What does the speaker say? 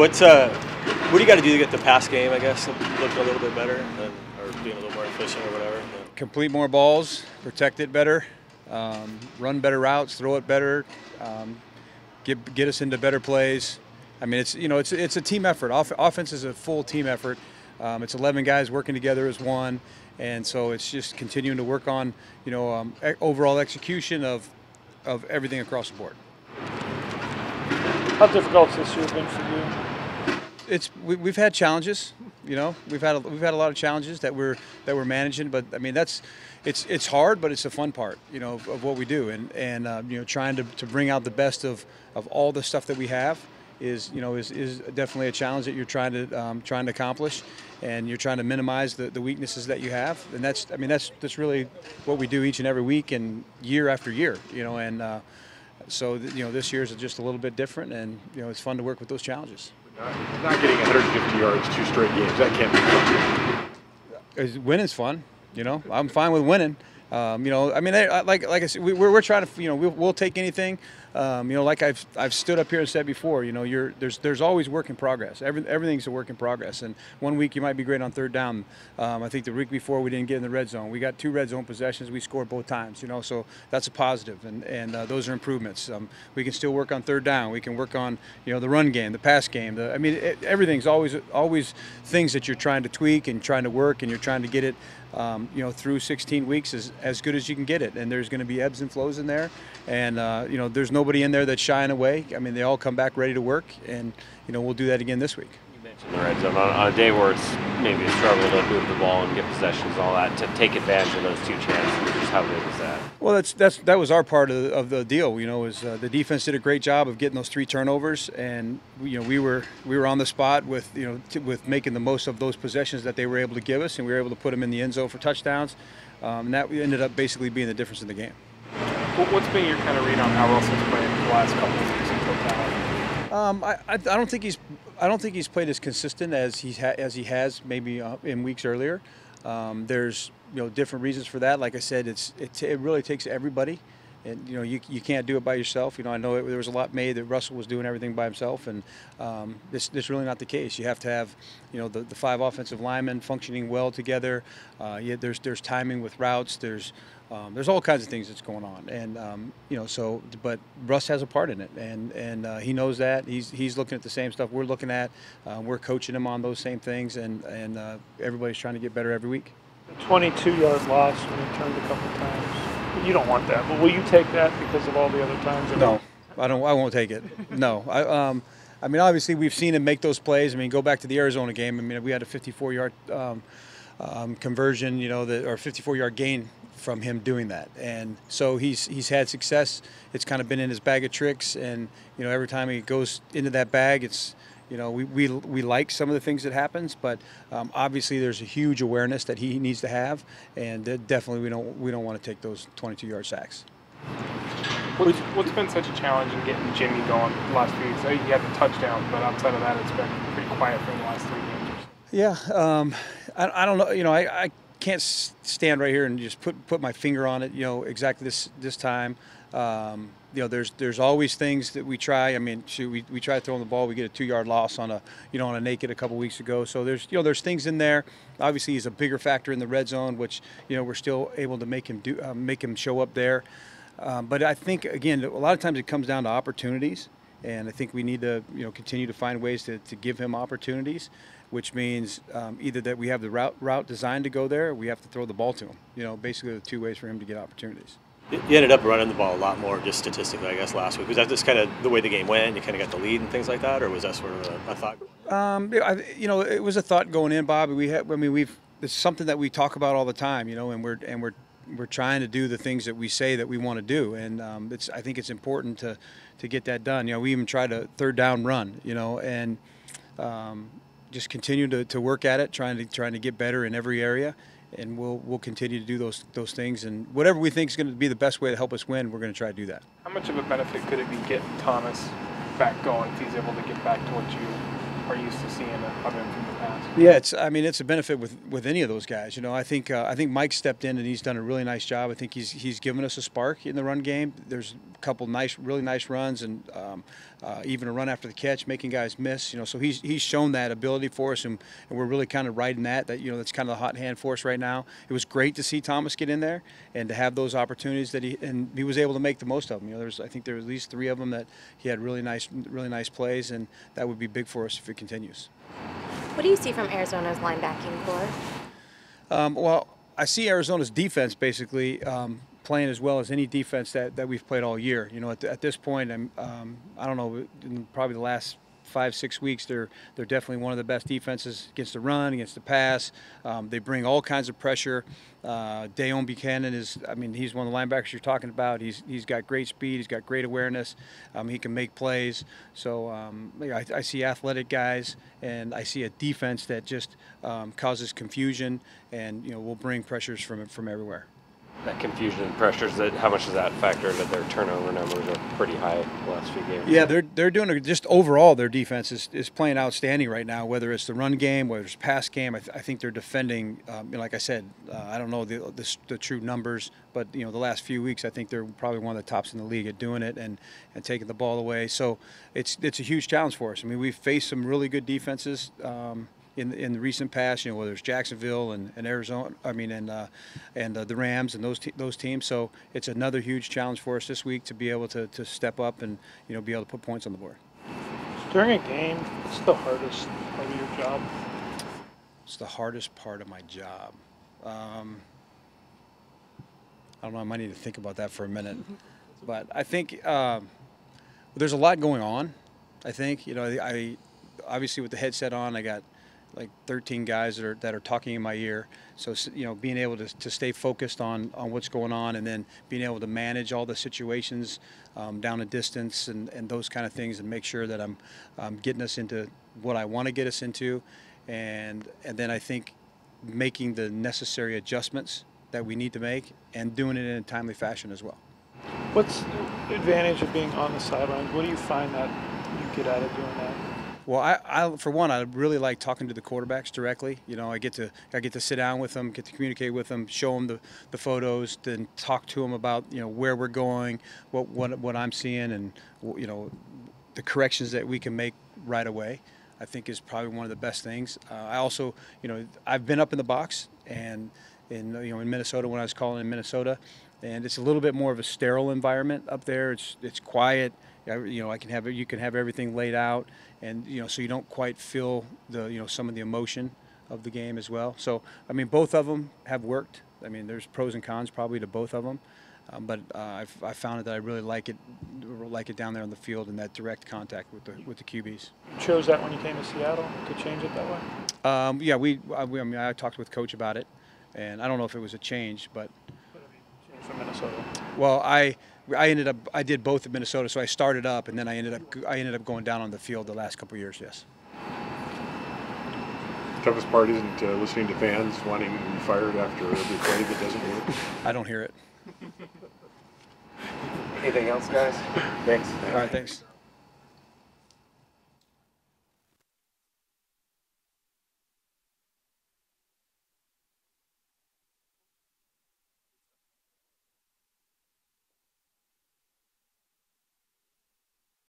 What do you got to do to get the pass game, I guess, look a little bit better, or being a little more efficient or whatever? Complete more balls, protect it better, run better routes, throw it better, get us into better plays. I mean, it's a team effort. Offense is a full team effort. It's 11 guys working together as one, and so it's just continuing to work on overall execution of everything across the board. How difficult has this year been for you? We've had challenges. We've had a lot of challenges that we're managing, but I mean it's hard, but it's the fun part, of what we do, and trying to bring out the best of all the stuff that we have is definitely a challenge that you're trying to accomplish, and you're trying to minimize the weaknesses that you have, and that's really what we do each and every week and year after year, and so this year's just a little bit different, and it's fun to work with those challenges. Not getting 150 yards 2 straight games, that can't be fun. Winning's fun. I'm fine with winning. Like I said, we're trying to, we'll take anything. Like I've stood up here and said before, there's always work in progress. Everything's a work in progress. And one week you might be great on third down. I think the week before we didn't get in the red zone. We got 2 red zone possessions. We scored both times. So that's a positive, and those are improvements. We can still work on third down. We can work on the run game, the pass game. Everything's always things that you're trying to tweak and trying to work, and you're trying to get it. Through 16 weeks as good as you can get it, and there's going to be ebbs and flows in there, and there's nobody in there that's shying away. I mean, they all come back ready to work, and we'll do that again this week. You mentioned the red zone on a day where it's maybe a struggle to move the ball and get possessions and all that, to take advantage of those 2 chances. Just how big is that? Well, that was our part of the deal. The defense did a great job of getting those 3 turnovers, and we were on the spot with with making the most of those possessions that they were able to give us, and we were able to put them in the end zone for touchdowns, and that ended up basically being the difference in the game. What's been your kind of read on how Russell's played the last couple of weeks in totality? I don't think he's played as consistent as he has maybe in weeks earlier. There's different reasons for that. Like I said, it really takes everybody, and you can't do it by yourself. I know there was a lot made that Russell was doing everything by himself, and this really not the case. You have to have the 5 offensive linemen functioning well together. There's timing with routes. There's all kinds of things that's going on, and but Russ has a part in it, and he knows that. He's looking at the same stuff we're looking at. We're coaching him on those same things, and everybody's trying to get better every week. 22-yard loss when he turned a couple times. You don't want that, but will you take that because of all the other times? No, I don't. I won't take it. No, obviously we've seen him make those plays. Go back to the Arizona game. We had a 54-yard conversion, or 54-yard gain from him doing that, and so he's had success. It's kind of been in his bag of tricks, and every time he goes into that bag, it's we like some of the things that happens, but obviously there's a huge awareness that he needs to have, and definitely we don't want to take those 22-yard sacks. What's been such a challenge in getting Jimmy going the last few weeks? He had the touchdown, but outside of that, it's been pretty quiet for the last 3 games. Yeah, I don't know. I can't stand right here and just put my finger on it. Exactly this time. There's always things that we try. We try throwing the ball. We get a 2-yard loss on a naked a couple weeks ago. So there's things in there. Obviously, he's a bigger factor in the red zone, which we're still able to make him show up there. But I think again, a lot of times it comes down to opportunities, and I think we need to continue to find ways to give him opportunities, which means either that we have the route designed to go there, or we have to throw the ball to him. Basically the 2 ways for him to get opportunities. You ended up running the ball a lot more, just statistically, I guess, last week. Was that just kind of the way the game went? You kind of got the lead and things like that, or was that sort of a thought? It was a thought going in, Bob. It's something that we talk about all the time, and we're trying to do the things that we say that we want to do, and I think it's important to get that done. We even tried a third down run, and just continue to work at it, trying to get better in every area. And we'll continue to do those things, and whatever we think is going to be the best way to help us win, we're going to try to do that. How much of a benefit could it be getting Thomas back going if he's able to get back to what you are used to seeing of him from the past? Yeah, it's a benefit with any of those guys. I think Mike stepped in and he's done a really nice job. I think he's given us a spark in the run game. There's couple really nice runs, and even a run after the catch, making guys miss. So he's shown that ability for us, and we're really kind of riding that. That's kind of the hot hand for us right now. It was great to see Thomas get in there and to have those opportunities that he was able to make the most of them. I think there were at least 3 of them that he had really nice plays, and that would be big for us if it continues. What do you see from Arizona's linebacking core? Well, I see Arizona's defense basically playing as well as any defense that we've played all year. At this point, I don't know, in probably the last 5-6 weeks, they're definitely one of the best defenses against the run, against the pass. They bring all kinds of pressure. Dayon Buchanan he's one of the linebackers you're talking about. He's got great speed. He's got great awareness. He can make plays. So I see athletic guys, and I see a defense that just causes confusion, and will bring pressures from everywhere. That confusion and pressures, how much does that factor into their turnover numbers are pretty high the last few games? Yeah, they're doing just overall their defense is playing outstanding right now. Whether it's the run game, whether it's pass game, I think they're defending. Like I said, I don't know the true numbers, but the last few weeks I think they're probably one of the tops in the league at doing it and taking the ball away. So it's a huge challenge for us. We've faced some really good defenses. In the recent past, whether it's Jacksonville and Arizona, and the Rams and those teams. So it's another huge challenge for us this week to be able to step up and be able to put points on the board. During a game, what's the hardest part of your job? It's the hardest part of my job. I don't know. I might need to think about that for a minute, but I think there's a lot going on. I think I obviously with the headset on, I got like 13 guys that are talking in my ear. So being able to stay focused on what's going on, and then being able to manage all the situations down a distance and those kind of things, and make sure that I'm getting us into what I want to get us into, and then I think making the necessary adjustments that we need to make and doing it in a timely fashion as well. What's the advantage of being on the sidelines? What do you find that you get out of doing that? Well, I for one, I really like talking to the quarterbacks directly. I get to sit down with them, get to communicate with them, show them the photos, then talk to them about where we're going, what I'm seeing, and the corrections that we can make right away. I think is probably one of the best things. I also, I've been up in the box and in Minnesota when I was calling in Minnesota, and it's a little bit more of a sterile environment up there. It's quiet. You can have everything laid out, and so you don't quite feel some of the emotion of the game as well. So both of them have worked. There's pros and cons probably to both of them, but I found that I really like it down there on the field and that direct contact with the QBs. You chose that when you came to Seattle to change it that way? Yeah, I talked with Coach about it, and I don't know if it was a change, but. From Minnesota. Well, I did both in Minnesota, so I started up, and then I ended up going down on the field the last couple of years. Yes. The toughest part isn't listening to fans wanting to be fired after every play that doesn't work. I don't hear it. Anything else, guys? Thanks. All right, thanks.